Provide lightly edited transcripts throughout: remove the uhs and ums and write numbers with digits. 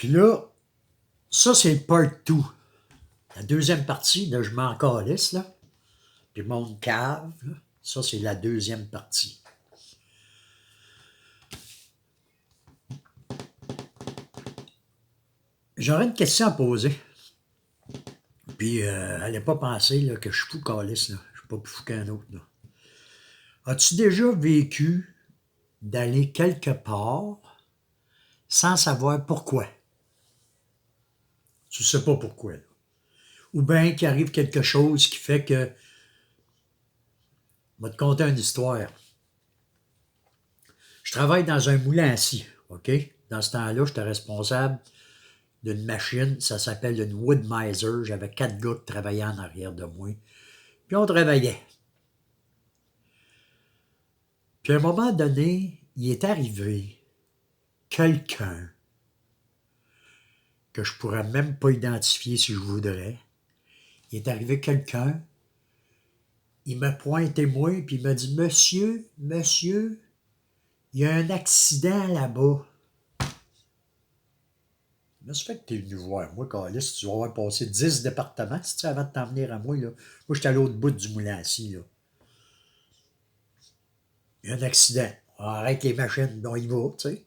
Puis là, ça, c'est le part 2. La deuxième partie, là, je m'en calisse, là. Puis mon cave, là. Ça, c'est la deuxième partie. J'aurais une question à poser. Puis, allez pas penser là, que je suis fou calisse, là. Je suis pas plus fou qu'un autre, là. As-tu déjà vécu d'aller quelque part sans savoir pourquoi? Tu sais pas pourquoi, là. Ou bien qu'il arrive quelque chose qui fait que... Je vais te conter une histoire. Je travaille dans un moulin à scie, OK? Dans ce temps-là, j'étais responsable d'une machine, ça s'appelle une Wood-Mizer. J'avais 4 gars qui travaillaient en arrière de moi. Puis on travaillait. Puis à un moment donné, il est arrivé quelqu'un que je pourrais même pas identifier si je voudrais. Il est arrivé quelqu'un, il m'a pointé moi, puis il m'a dit « Monsieur, monsieur, il y a un accident là-bas. » Mais ça fait que t'es venu voir. Moi, Calis, tu vas avoir passé 10 départements si tu avant de t'en venir à moi. Là. Moi, j'étais à l'autre bout du moulin à scie, là. Il y a un accident. On arrête les machines, on y va, tu sais.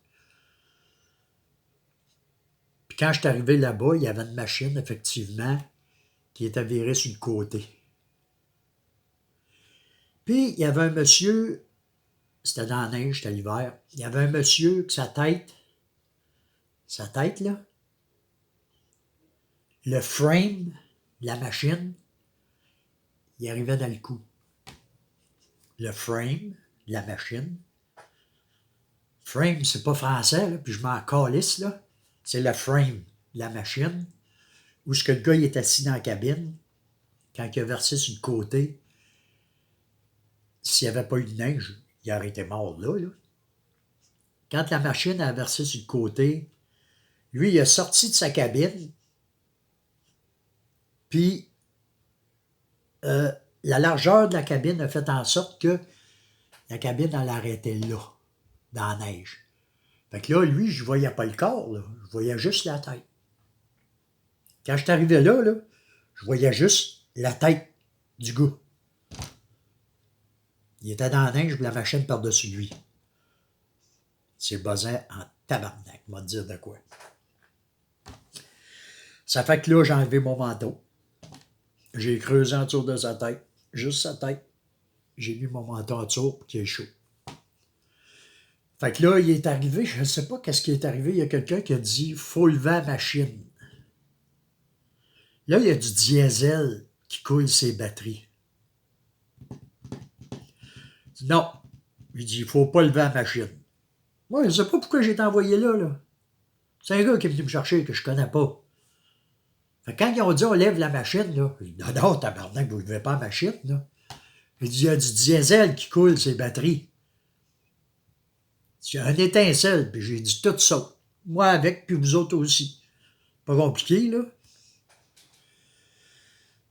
Puis quand je suis arrivé là-bas, il y avait une machine, effectivement, qui était virée sur le côté. Puis, il y avait un monsieur, c'était dans la neige, c'était l'hiver, il y avait un monsieur que sa tête, là, le frame de la machine, il arrivait dans le cou. Le frame de la machine. Frame, c'est pas français, là, puis je m'en calisse, là. C'est le frame de la machine, où ce que le gars il est assis dans la cabine, quand il a versé sur le côté, s'il n'y avait pas eu de neige, il aurait été mort là, là. Quand la machine a versé sur le côté, lui, il est sorti de sa cabine, puis la largeur de la cabine a fait en sorte que la cabine, elle arrêtait là, dans la neige. Fait que là, lui, je ne voyais pas le corps, là. Je voyais juste la tête. Quand je suis arrivé là, je voyais juste la tête du gars. Il était dans la neige, la machine par-dessus lui. C'est buzzant en tabarnak, m'a dire de quoi. Ça fait que là, j'ai enlevé mon manteau. J'ai creusé en dessous de sa tête, juste sa tête. J'ai mis mon manteau en dessous pour qu'il est chaud. Fait que là, il est arrivé, je ne sais pas qu'est-ce qui est arrivé, il y a quelqu'un qui a dit « faut lever la machine ». Là, il y a du diesel qui coule ses batteries. Non, il dit « il faut pas lever la machine ». Moi, je ne sais pas pourquoi j'ai été envoyé là, là. C'est un gars qui est venu me chercher que je connais pas. Fait que quand ils ont dit « on lève la machine », là, je dis « non, non, tabarnak, vous ne levez pas la machine, là ». Il dit « il y a du diesel qui coule ses batteries ». Il y a un étincelle, puis j'ai dit tout ça. Moi avec, puis vous autres aussi. Pas compliqué, là.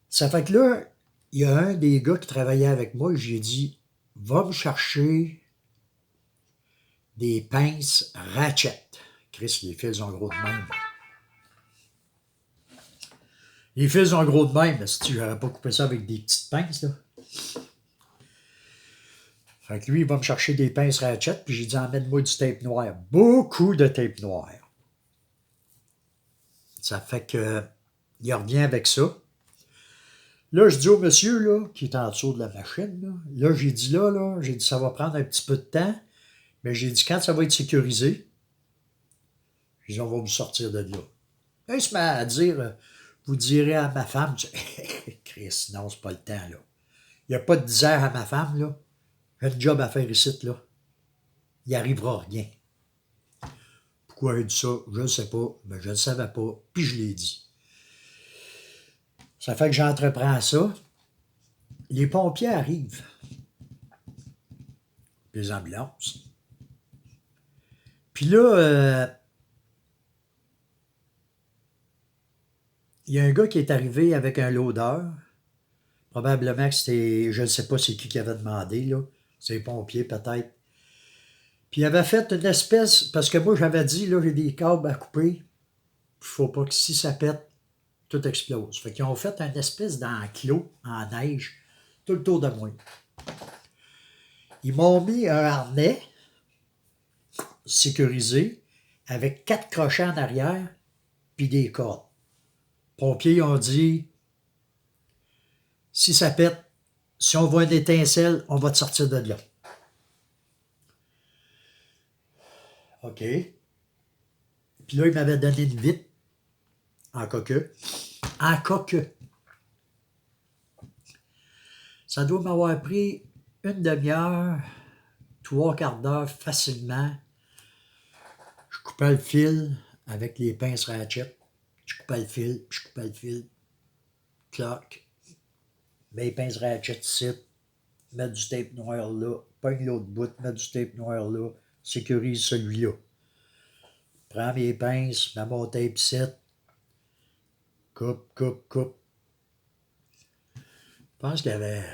Ça fait que là, il y a un des gars qui travaillait avec moi, j'ai dit, va me chercher des pinces ratchet. Chris, les fils ont gros de même. Les fils ont gros de même, si tu n'aurais pas coupé ça avec des petites pinces, là. Fait que lui, il va me chercher des pinces ratchet, puis j'ai dit, emmène-moi du tape noir. Beaucoup de tape noir. Ça fait que, il revient avec ça. Là, je dis au monsieur, là, qui est en dessous de la machine, là, j'ai dit, j'ai dit, ça va prendre un petit peu de temps, mais j'ai dit, quand ça va être sécurisé, j'ai dit, on va vous sortir de là. Là, il se met à dire, vous direz à ma femme, Chris, non, c'est pas le temps, là. Il n'y a pas de disère à ma femme, là. J'ai un job à faire ici, là. Il n'y arrivera rien. Pourquoi il dit ça? Je ne sais pas, mais je ne le savais pas, puis je l'ai dit. Ça fait que j'entreprends ça. Les pompiers arrivent. Les ambulances. Puis là, il y a un gars qui est arrivé avec un loader. Probablement que c'était, je ne sais pas c'est qui avait demandé, là. C'est les pompiers, peut-être. Puis il avait fait une espèce, parce que moi j'avais dit, là, j'ai des câbles à couper. faut pas que si ça pète, tout explose. Fait qu'ils ont fait un espèce d'enclos en neige tout le tour de moi. Ils m'ont mis un harnais sécurisé avec 4 crochets en arrière puis des cordes. Les pompiers ont dit, si ça pète, si on voit une étincelle, on va te sortir de là. OK. Puis là, il m'avait donné une vitre en coque. En coque. Ça doit m'avoir pris une demi-heure, 3/4 d'heure facilement. Je coupais le fil avec les pinces ratchet. Je coupais le fil, puis je coupais le fil. Clac. Mets les pinces ratchet ici. Mets du tape noir là. Pogne l'autre bout, mets du tape noir là. Sécurise celui-là. Prends mes pinces, mets mon tape ici. Coupe, coupe, coupe. Je pense qu'il y avait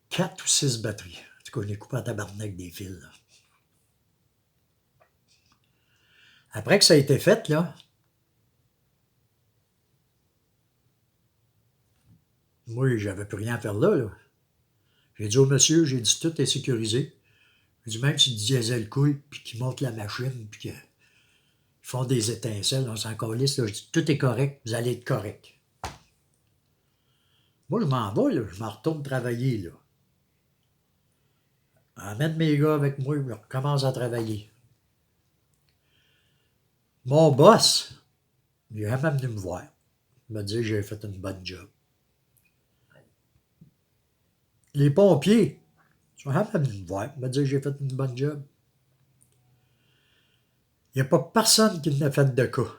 4 ou 6 batteries. En tout cas, je les coupé en tabarnak des fils. Là. Après que ça a été fait, là, moi, j'avais plus rien à faire là. J'ai dit au monsieur, j'ai dit tout est sécurisé. J'ai dit même si le diesel coule, puis qu'ils montent la machine, puis qu'ils font des étincelles, on s'en calisse, là. Je dis tout est correct, vous allez être correct. Moi, je m'en vais, là, je m'en retourne travailler. Là. Emmène mes gars avec moi, je recommence à travailler. Mon boss, il est jamais venu me voir. Il m'a dit que j'ai fait une bonne job. Les pompiers, ils sont jamais venus me voir. Il m'a dit que j'ai fait une bonne job. Il n'y a pas personne qui n'a fait de cas.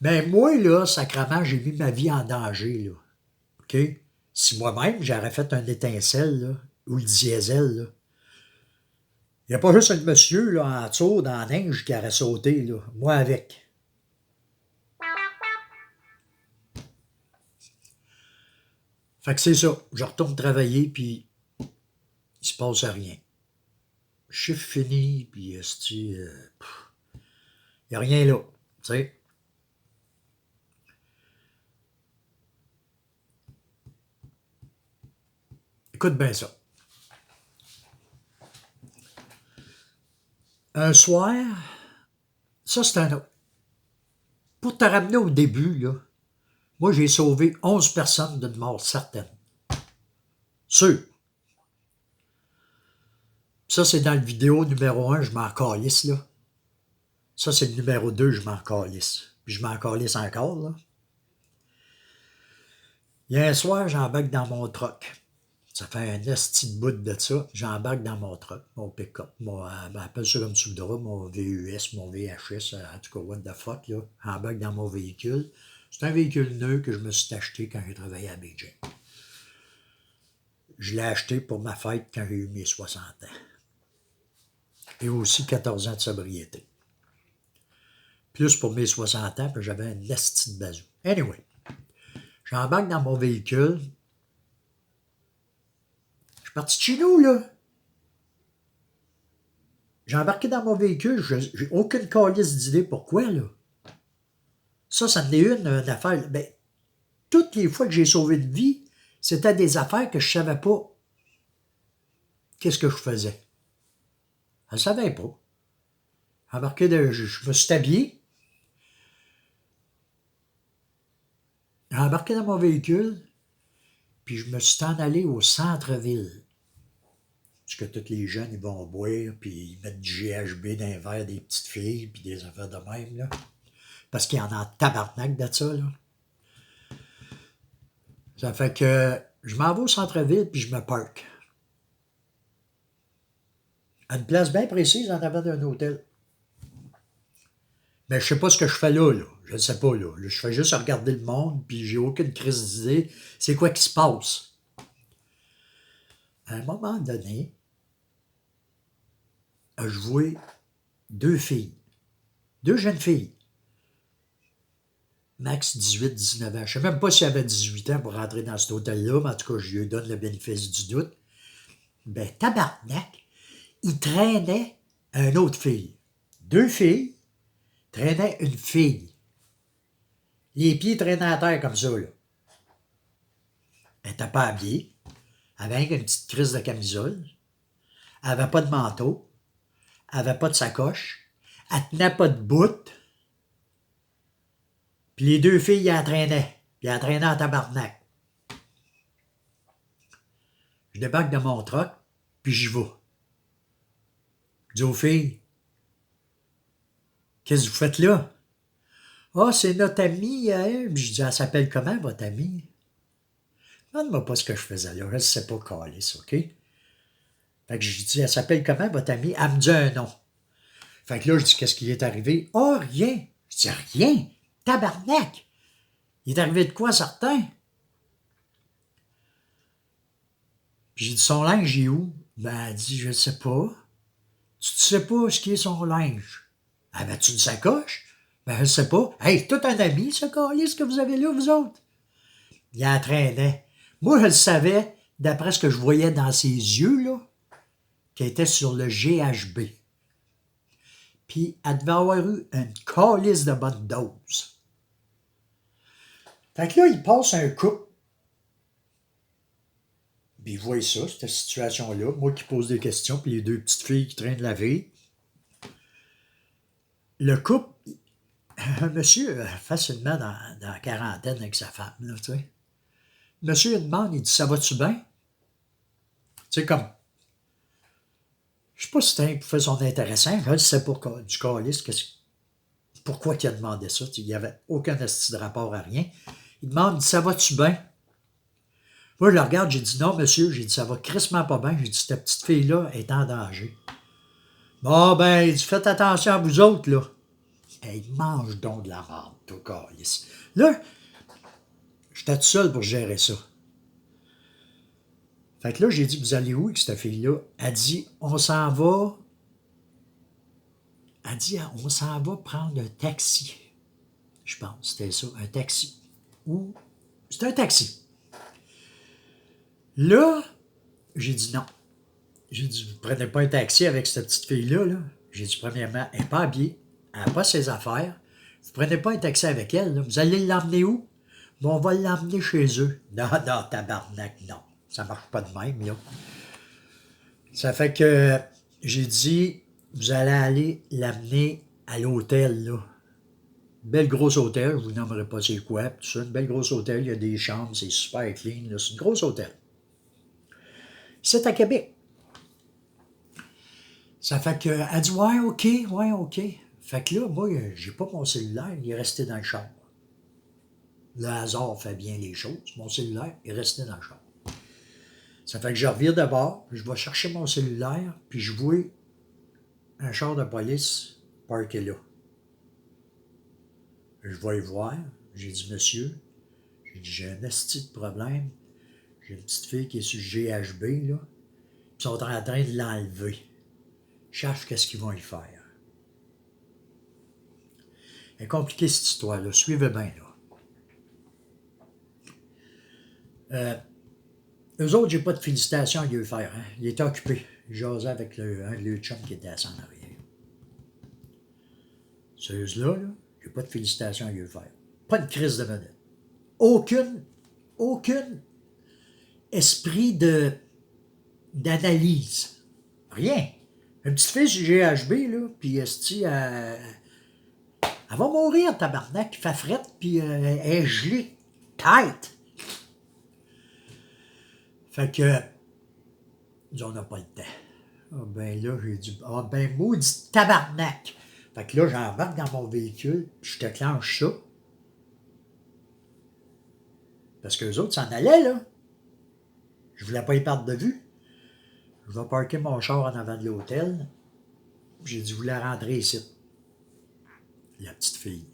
Mais moi, là, sacrément, j'ai mis ma vie en danger, là. OK? Si moi-même, j'aurais fait un étincelle, là, ou le diesel, là, il n'y a pas juste un monsieur, là, en dessous, dans la neige, qui aurait sauté, là. Moi avec. Fait que c'est ça. Je retourne travailler, puis il se passe rien. Chiffre fini, puis il n'y a rien là. Tu sais? Écoute bien ça. Un soir, ça c'est un autre. Pour te ramener au début, là, moi j'ai sauvé 11 personnes d'une mort certaine. Sûr. Ça, c'est dans le vidéo numéro 1, je m'en calisse, là. Ça, c'est le numéro 2, je m'en calisse. Puis je m'en calisse encore, là. Il y a un soir, j'embarque dans mon truck. Ça fait un esti de bout de ça. J'embarque dans mon truck, mon pick-up. Appelle ça comme tu voudras, mon VUS, mon VHS, en tout cas, what the fuck, là. J'embarque dans mon véhicule. C'est un véhicule neuf que je me suis acheté quand j'ai travaillé à Beijing. Je l'ai acheté pour ma fête quand j'ai eu mes 60 ans. Et aussi 14 ans de sobriété. Plus pour mes 60 ans, puis j'avais un esti de bazou. Anyway, j'embarque dans mon véhicule. Je suis parti de chez nous, là. J'ai embarqué dans mon véhicule, j'ai aucune calice d'idée pourquoi, là. Ça en est une affaire. Ben, toutes les fois que j'ai sauvé une vie, c'était des affaires que je savais pas qu'est-ce que je faisais. Je ne savais pas. Je me suis habillé. J'ai embarqué dans mon véhicule, puis je me suis en allé au centre-ville. Parce que tous les jeunes, ils vont boire, puis ils mettent du GHB dans les verres des petites filles, puis des affaires de même, là. Parce qu'il y en a en tabarnak de ça, là. Ça fait que je m'en vais au centre-ville, puis je me parque. À une place bien précise en avant d'un hôtel. Mais je sais pas ce que je fais là, là. Je ne sais pas, là. Je fais juste regarder le monde, puis j'ai aucune crise d'idée. C'est quoi qui se passe? À un moment donné, je vois 2 filles. 2 jeunes filles. Max 18-19 ans. Je ne sais même pas si elle avait 18 ans pour rentrer dans cet hôtel-là, mais en tout cas, je lui donne le bénéfice du doute. Ben, tabarnak, il traînait une autre fille. Deux filles traînaient une fille. Les pieds traînaient à terre comme ça, là. Elle n'était pas habillée. Elle avait une petite crise de camisole. Elle n'avait pas de manteau. Elle n'avait pas de sacoche. Elle tenait pas de bout. Puis les deux filles, elles traînaient. Puis elles traînaient en tabarnak. Je débarque de mon truck, puis j'y vais. Je dis aux filles, qu'est-ce que vous faites là? Ah, c'est notre amie, elle. Puis je dis, elle s'appelle comment, votre amie? Demande-moi pas ce que je faisais là. Je ne sais pas calice, OK? Fait que je dis, elle s'appelle comment, votre amie? Elle me dit un nom. Fait que là, je dis, qu'est-ce qui est arrivé? Oh, rien. Je dis, rien. Tabarnak. Il est arrivé de quoi, certain? Puis j'ai dit, son linge, il est où? Ben, elle dit, je ne sais pas. Tu ne sais pas ce qui est son linge. Avais-tu une sacoche? Ben, je ne sais pas. Hey, c'est tout un ami, ce calice que vous avez là, vous autres. Il entraînait. Moi, je le savais, d'après ce que je voyais dans ses yeux, là, qu'elle était sur le GHB. Puis, elle devait avoir eu une calice de bonne dose. Fait que là, il passe un couple. Puis, il voit ça, cette situation-là. Moi qui pose des questions, puis les deux petites filles qui traînent la vie. Le couple, un monsieur facilement dans la quarantaine avec sa femme, là, tu sais. Monsieur, il demande, il dit, ça va-tu bien? Tu sais, comme, je sais pas si c'était pour faire son intéressant, je ne sais pas du calice, pourquoi il a demandé ça, il n'y avait aucun esti de rapport à rien. Il demande, il dit, ça va-tu bien? Moi, je le regarde, j'ai dit, non, monsieur, j'ai dit, ça va crissement pas bien, j'ai dit, cette petite fille-là est en danger. Bon, ben, il dit, faites attention à vous autres, là. Hey, il mange donc de la merde, tout calice. Là, j'étais tout seul pour gérer ça. Fait que là, j'ai dit, vous allez où avec cette fille-là? Elle dit, on s'en va. Elle dit, on s'en va prendre un taxi. Je pense, c'était ça, un taxi. Ou, c'était un taxi. Là, j'ai dit non. J'ai dit, vous prenez pas un taxi avec cette petite fille-là, là. J'ai dit, premièrement, elle n'est pas habillée. Elle n'a pas ses affaires. Vous prenez pas un taxi avec elle, là. Vous allez l'emmener où? Bon, on va l'emmener chez eux. Non, non, tabarnak, non. Ça marche pas de même, là. Ça fait que j'ai dit, vous allez aller l'amener à l'hôtel, là. Belle grosse hôtel, je vous nommerai pas c'est quoi, tout ça. Une belle grosse hôtel, il y a des chambres, c'est super clean, là. C'est une grosse hôtel. C'est à Québec. Ça fait que, elle dit, ouais, OK. Fait que là, moi, j'ai pas mon cellulaire, il est resté dans le char. Le hasard fait bien les choses. Mon cellulaire est resté dans le char. Ça fait que je reviens de bord, je vais chercher mon cellulaire, puis je vois un char de police parké là. Je vais y voir. J'ai dit, monsieur, j'ai un esti de problème. J'ai une petite fille qui est sur le GHB, là. Ils sont en train de l'enlever. Je cherche qu'est-ce qu'ils vont y faire. C'est compliqué cette histoire-là. Suivez bien, là. Eux autres, j'ai pas de félicitations à lui faire. Hein. Il était occupé. Il jasait avec un de leurs chums qui était assis en arrière. Ceux-là, là, j'ai pas de félicitations à lui faire. Pas de crise de vedette. Aucune esprit d'analyse. Rien. Une petite fille sur GHB, là, puis elle va mourir, tabarnak, fait frette, puis elle est gelée, tête. Fait que, on n'a pas le temps. Ah ben là, j'ai dit, ah ben maudit tabarnak. Fait que là, j'embarque dans mon véhicule, puis je déclenche ça. Parce qu'eux autres s'en allaient, là. Je voulais pas y perdre de vue. Je vais parker mon char en avant de l'hôtel. J'ai dit, vous la rentrer ici. La petite fille.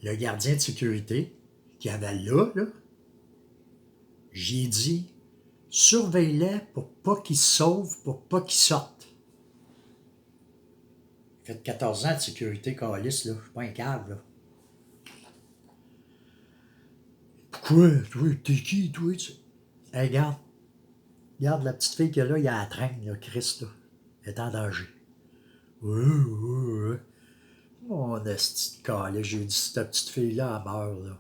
Le gardien de sécurité, qui avait là, j'ai dit, surveille-les pour pas qu'ils se sauvent, pour pas qu'ils sortent. J'ai fait 14 ans de sécurité calice, là. Je suis pas un câble, là. Pourquoi? Toi, t'es qui, toi? Hey, regarde, Regarde la petite fille qu'il y a là, il y a la traîne, là, Christ, là. Elle est en danger. Oui. Mon esti de calais, j'ai dit, cette petite fille-là, elle meurt, là.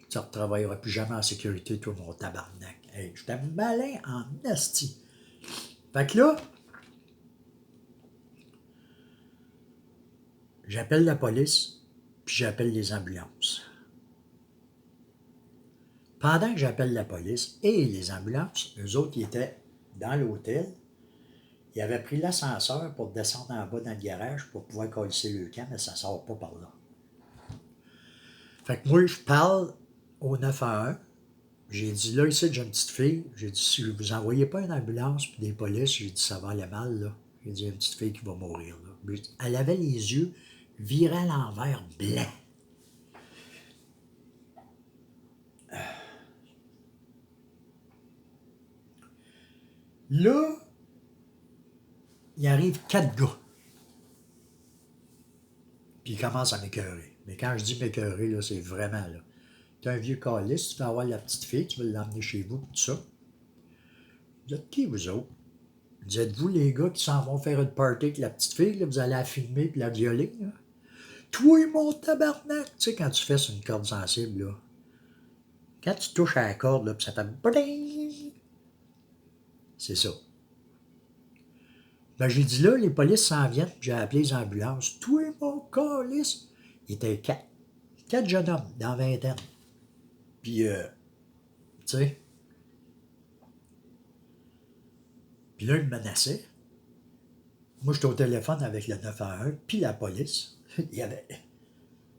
Tu ne retravailleras plus jamais en sécurité, toi, mon tabarnak. Hey, j'étais malin en esti. Fait que là, j'appelle la police, puis j'appelle les ambulances. Pendant que j'appelle la police et les ambulances, eux autres, ils étaient dans l'hôtel. Ils avaient pris l'ascenseur pour descendre en bas dans le garage pour pouvoir coller le camp, mais ça ne sort pas par là. Fait que moi, je parle au 911. J'ai dit, là, ici, j'ai une petite fille. J'ai dit, si vous envoyez pas une ambulance puis des polices, j'ai dit, ça va aller mal, là. J'ai dit, il y a une petite fille qui va mourir, là. Mais elle avait les yeux virés à l'envers, blancs. Là, il arrive 4 gars. Puis ils commencent à m'écœurer. Mais quand je dis m'écœurer, là, c'est vraiment, là. T'es un vieux calice, tu vas avoir la petite fille, tu veux l'emmener chez vous, tout ça. Vous êtes qui, vous autres? Vous êtes-vous les gars qui s'en vont faire une party avec la petite fille, là, vous allez la filmer puis la violer, là? Toi, mon tabarnak! Tu sais, quand tu fais sur une corde sensible, là, quand tu touches à la corde, là, puis ça fait bling, c'est ça. Ben, j'ai dit là, les polices s'en viennent, puis j'ai appelé les ambulances. Toi, mon calice! Il était 4. 4 jeunes hommes dans la vingtaine. Puis, tu sais. Puis là, ils me menaçaient. Moi, j'étais au téléphone avec le 911, puis la police. Il y avait...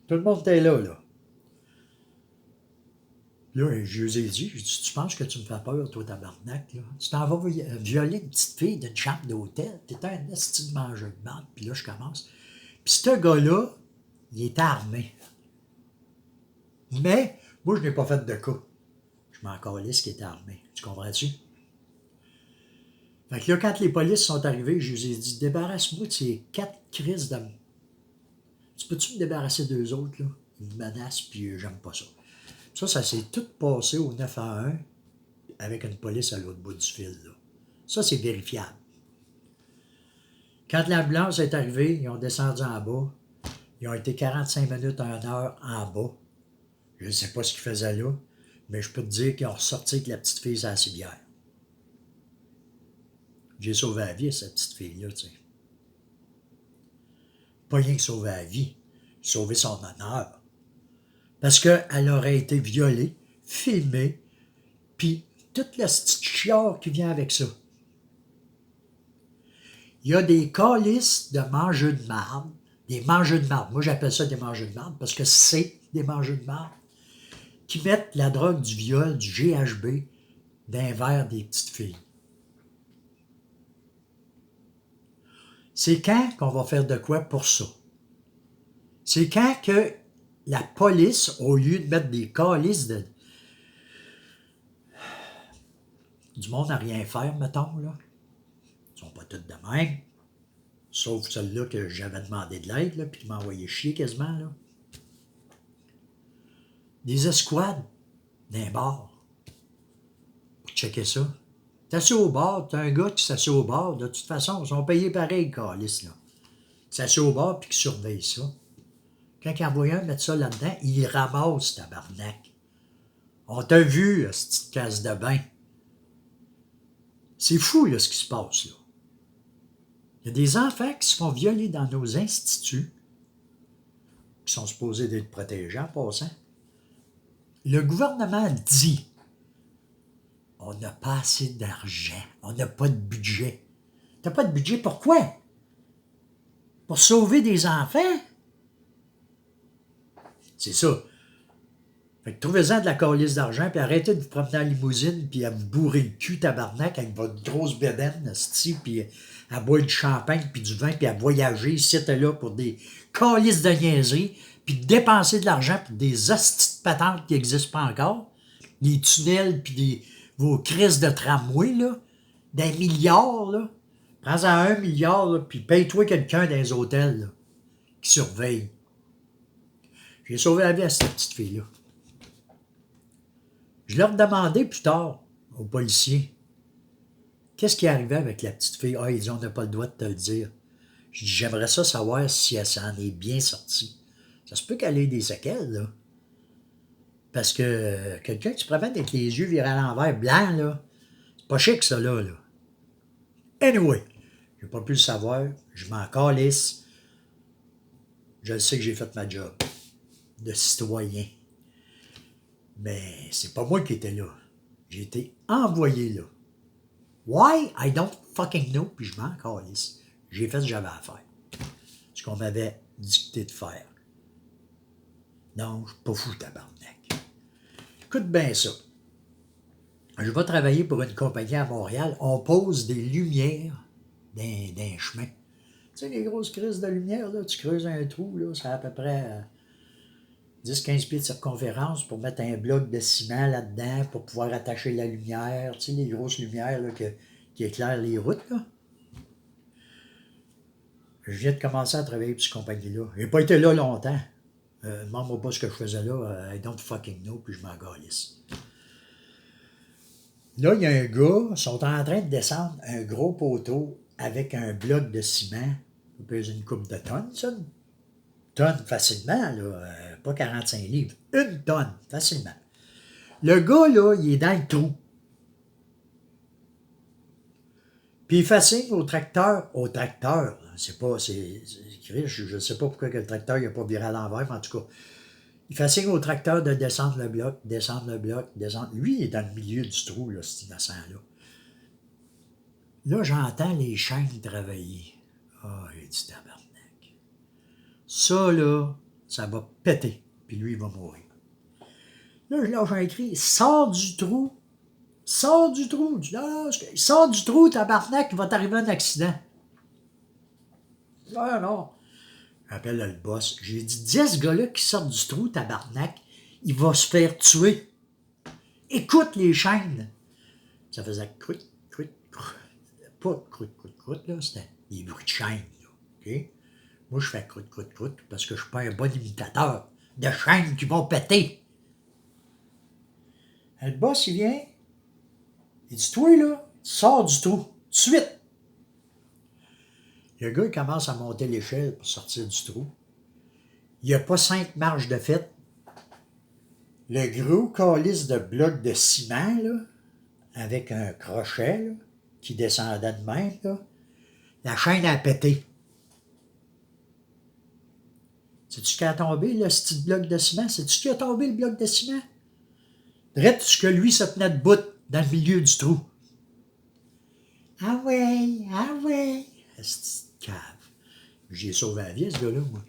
Tout le monde était là, là. Là, je lui ai dit, tu penses que tu me fais peur, toi, tabarnak, là? Tu t'en vas violer une petite fille d'une chambre d'hôtel? T'es un esti de mangeur de merde. Puis là, je commence. Puis ce gars-là, il était armé. Mais, moi, je n'ai pas fait de cas. Je m'en calisse qu'il était armé. Tu comprends-tu? Fait que là, quand les polices sont arrivés, je lui ai dit, débarrasse-moi de ces 4 crises de... Tu peux-tu me débarrasser d'eux autres, là? Ils me menacent, puis j'aime pas ça. Ça s'est tout passé au 911 avec une police à l'autre bout du fil, là. Ça, c'est vérifiable. Quand l'ambulance est arrivée, ils ont descendu en bas. Ils ont été 45 minutes à 1 heure en bas. Je ne sais pas ce qu'ils faisaient là, mais je peux te dire qu'ils ont ressorti avec la petite fille à la civière. J'ai sauvé la vie à cette petite fille-là, tu sais. Pas rien que sauver la vie, sauver son honneur. Parce qu'elle aurait été violée, filmée, puis toute la petite chiard qui vient avec ça. Il y a des calices de mangeux de marde, des mangeux de marde. Moi, j'appelle ça des mangeux de marde parce que c'est des mangeux de marde qui mettent la drogue du viol, du GHB, dans les verres des petites filles. C'est quand qu'on va faire de quoi pour ça? C'est quand que la police, au lieu de mettre des calices du monde à rien faire, mettons, là, ils sont pas toutes de même, sauf celle-là que j'avais demandé de l'aide, là, puis qui m'a envoyé chier quasiment, là. Des escouades d'un bar pour checker ça. T'es assis au bar, t'as un gars qui s'assied au bar, de toute façon, ils sont payés pareil, calice, là. Qui s'assied au bar puis qui surveille ça. Quand il envoie un mettre ça là-dedans, il ramasse, tabarnak. On t'a vu, cette petite casse de bain. C'est fou, là, ce qui se passe, là. Il y a des enfants qui se font violer dans nos instituts, qui sont supposés d'être protégés en passant. Le gouvernement dit, on n'a pas assez d'argent, on n'a pas de budget. T'as pas de budget, pourquoi? Pour sauver des enfants? C'est ça. Fait que trouvez-en de la calice d'argent, puis arrêtez de vous promener en limousine, puis à vous bourrer le cul, tabarnak, avec votre grosse bédaine, puis à boire du champagne, puis du vin, puis à voyager ici et là pour des calices de niaiseries, puis dépenser de l'argent pour des hosties de patentes qui n'existent pas encore, des tunnels, puis vos crises de tramway, là, des milliards, là. Prends-en 1 milliard, là, puis paye-toi quelqu'un dans les hôtels, là, qui surveille. J'ai sauvé la vie à cette petite fille-là. Je leur demandais plus tard aux policiers, qu'est-ce qui est arrivé avec la petite fille? Ah, il dit, on n'a pas le droit de te le dire. Je dis, j'aimerais ça savoir si elle s'en est bien sortie. Ça se peut qu'elle ait des séquelles, là. Parce que quelqu'un qui se promène avec les yeux virés à l'envers, blancs, là, c'est pas chic, ça, là. Anyway, j'ai pas pu le savoir. Je m'en calisse. Je sais que j'ai fait ma job de citoyen. Mais c'est pas moi qui étais là. J'ai été envoyé là. Why? I don't fucking know, puis je m'en calisse. J'ai fait ce que j'avais à faire. Ce qu'on m'avait dicté de faire. Non, je suis pas fou, tabarnak. Écoute bien ça. Je vais travailler pour une compagnie à Montréal. On pose des lumières d'un chemin. Tu sais, les grosses crises de lumière, là, tu creuses un trou, là, ça a à peu près 10-15 pieds de circonférence pour mettre un bloc de ciment là-dedans pour pouvoir attacher la lumière. Tu sais, les grosses lumières là, qui éclairent les routes, là. Je viens de commencer à travailler pour cette compagnie-là. J'ai pas été là longtemps. Demande-moi pas ce que je faisais là. I don't fucking know, puis je m'en galisse. Là, il y a un gars, ils sont en train de descendre un gros poteau avec un bloc de ciment. Ça pèse une coupe de tonnes, ça. Une tonne facilement, là. Pas 45 livres. Une tonne, facilement. Le gars, là, il est dans le trou. Puis il fait signe au tracteur. Au tracteur, c'est pas. Je ne sais pas pourquoi que le tracteur n'a pas viré à l'envers, mais en tout cas. Il fait signe au tracteur de descendre le bloc, descendre le bloc, descendre. Lui, il est dans le milieu du trou, là, cet innocent-là. Là, j'entends les chaînes travailler. Ah, j'ai dit tabarnak. Ça, là, ça va péter. Puis lui, il va mourir. Là, je lâche un cri. Sors du trou. Sors du trou. Sors du trou, tabarnak, il va t'arriver un accident. Ah non. J'appelle le boss. J'ai dit, dis à ce gars-là qui sort du trou, tabarnak, il va se faire tuer. Écoute les chaînes. Ça faisait croûte, croûte, croûte. Pas croûte, croûte, croûte, là. C'était des bruits de chaînes, là. OK? Moi, je fais croûte, croûte, croûte parce que je suis pas un bon imitateur de chaînes qui vont péter. Le boss, il vient. Il dit, toi, là, sors du trou. Tout de suite. Le gars, il commence à monter l'échelle pour sortir du trou. Il n'y a pas 5 marches de fête. Le gros calice de blocs de ciment, là, avec un crochet, là, qui descendait de même, là, la chaîne a pété. Sais-tu qui a tombé, le petit bloc de ciment? Sais-tu qui a tombé, le bloc de ciment? Drette ce que lui se tenait debout dans le milieu du trou. Ah ouais, ah ouais. C'est cave. J'ai sauvé la vie, ce gars-là, moi.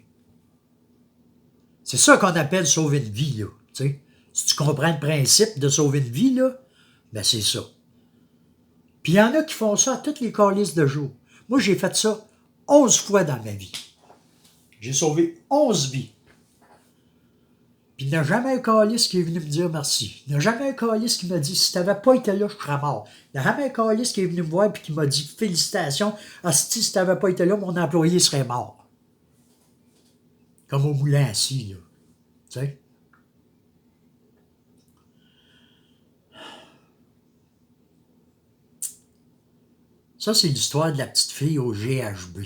C'est ça qu'on appelle sauver une vie, là. Tu sais, si tu comprends le principe de sauver une vie, là, ben c'est ça. Puis il y en a qui font ça à toutes les calices de jour. Moi, j'ai fait ça 11 fois dans ma vie. J'ai sauvé 11 vies. Puis il n'y a jamais un calice qui est venu me dire merci. Il n'y a jamais un calice qui m'a dit, si tu n'avais pas été là, je serais mort. Il n'y a jamais un calice qui est venu me voir et qui m'a dit, félicitations, si tu n'avais pas été là, mon employé serait mort. Comme au moulin assis, là. Tu sais? Ça, c'est l'histoire de la petite fille au GHB.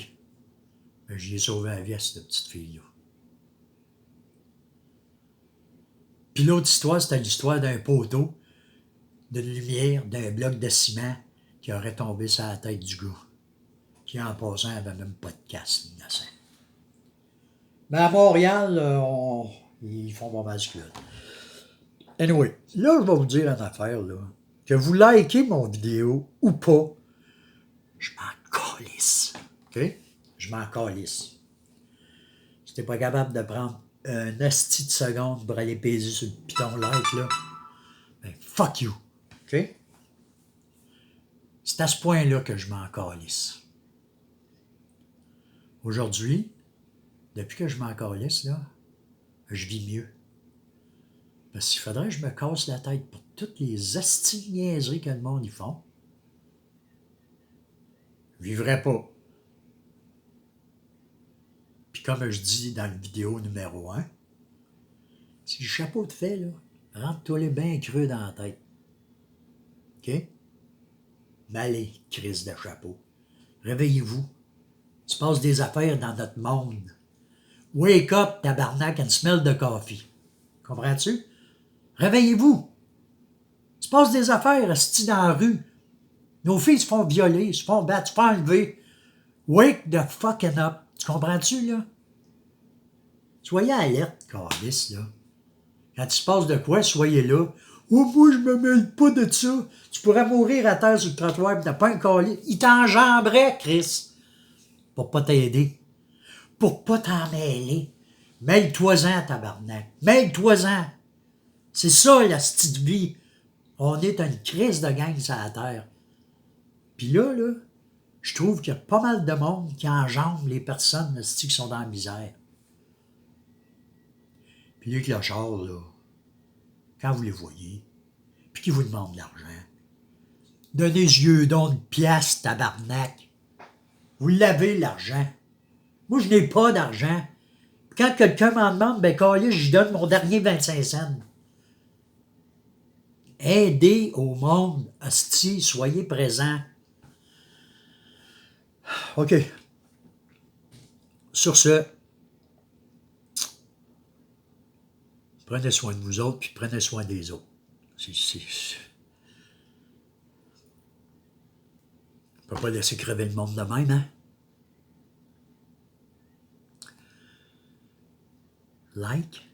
J'y ai sauvé la vie à cette petite fille-là. Puis l'autre histoire, c'était l'histoire d'un poteau, d'une lumière, d'un bloc de ciment qui aurait tombé sur la tête du gars. Qui, en passant, n'avait même pas de casse, l'innocent. Mais à Montréal, ils font pas mal ce qu'ils veulent. Anyway, là, je vais vous dire une affaire, là. Que vous likez mon vidéo ou pas, je m'en calisse. OK? Je m'en calisse. Si t'es pas capable de prendre un asti de seconde pour aller peser sur le piton like, là, ben fuck you. OK? C'est à ce point-là que je m'en calisse. Aujourd'hui, depuis que je m'en calisse, là, je vis mieux. Parce qu'il faudrait que je me casse la tête pour toutes les astis niaiseries que le monde y font. Je vivrais pas. Puis comme je dis dans la vidéo numéro 1, si le chapeau te fait, là, rentre-toi les bien creux dans la tête. OK? Allez, crise de chapeau. Réveillez-vous. Il se passe des affaires dans notre monde. Wake up, tabarnak, and smell de coffee. Comprends-tu? Réveillez-vous. Il se passe des affaires, esti, dans la rue. Nos filles se font violer, se font battre, se font enlever. Wake the fucking up. Tu comprends-tu, là? Soyez alerte, câlisse, là. Quand il se passe de quoi, soyez là. Oh, moi, je me mêle pas de ça. Tu pourrais mourir à terre sur le trottoir et t'as pas un câlisse. Il t'enjamberait, Chris. Pour pas t'aider. Pour pas t'en mêler. Mêle-toi-en, tabarnak. Mêle-toi-en. C'est ça, la petite vie. On est une crise de gang sur la terre. Puis là, je trouve qu'il y a pas mal de monde qui enjambe les personnes qui sont dans la misère. Puis les clochards, là, quand vous les voyez, puis qu'ils vous demandent de l'argent, donnez yeux d'onde piastres, tabarnak. Vous l'avez, l'argent. Moi, je n'ai pas d'argent. Quand quelqu'un m'en demande, ben, calé, je donne mon dernier 25 cents. Aidez au monde, hostie, soyez présents. OK. Sur ce, prenez soin de vous autres, puis prenez soin des autres. On ne peut pas laisser crever le monde de même, hein? Like,